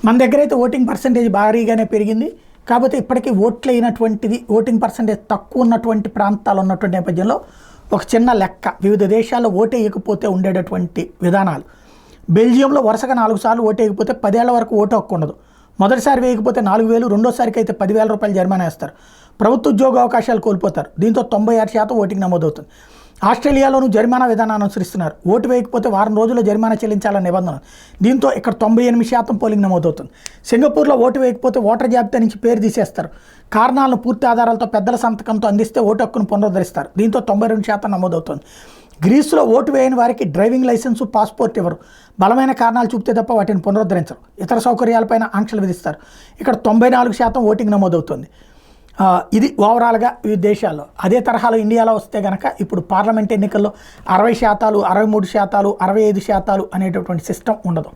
మన దగ్గర అయితే ఓటింగ్ పర్సంటేజ్ భారీగానే పెరిగింది. కాకపోతే ఇప్పటికీ ఓట్లు అయినటువంటిది ఓటింగ్ పర్సంటేజ్ తక్కువ ఉన్నటువంటి ప్రాంతాలు ఉన్నటువంటి నేపథ్యంలో ఒక చిన్న లెక్క వివిధ దేశాల్లో ఓటేయకపోతే ఉండేటటువంటి విధానాలు. బెల్జియంలో వరుసగా 4 సార్లు ఓటేయకపోతే 10 ఏళ్ల వరకు ఓటు హక్కు ఉండదు. మొదటిసారి వేయకపోతే 4,000, రెండోసారికి అయితే 10,000 రూపాయలు జరిమానా వేస్తారు. ప్రభుత్వ ఉద్యోగ అవకాశాలు కోల్పోతారు. దీంతో 96% ఓటింగ్ నమోదవుతుంది. ఆస్ట్రేలియాలోనూ జరిమానా విధానాన్ని అనుసరిస్తున్నారు. ఓటు వేయకపోతే వారం రోజుల్లో జరిమానా చెల్లించాలన్న నిబంధన. దీంతో ఇక్కడ 98% పోలింగ్ నమోదవుతుంది. సింగపూర్లో ఓటు వేయకపోతే ఓటర్ జాబితా నుంచి పేరు తీసేస్తారు. కారణాలను పూర్తి ఆధారాలతో పెద్దల సంతకంతో అందిస్తే ఓటు హక్కును పునరుద్ధరిస్తారు. దీంతో 92% నమోదవుతుంది. గ్రీసులో ఓటు వేయని వారికి డ్రైవింగ్ లైసెన్సు, పాస్పోర్ట్ ఇవ్వరు. బలమైన కారణాలు చూపితే తప్ప వాటిని పునరుద్ధరించరు. ఇతర సౌకర్యాలపైన ఆంక్షలు విధిస్తారు. ఇక్కడ 94% ఓటింగ్ నమోదవుతుంది. ఇది ఓవరాల్గా ఈ దేశాల్లో. అదే తరహాలో ఇండియాలో వస్తే కనుక ఇప్పుడు పార్లమెంట్ ఎన్నికల్లో 60%, 63%, 65% అనేటటువంటి సిస్టమ్ ఉండదు.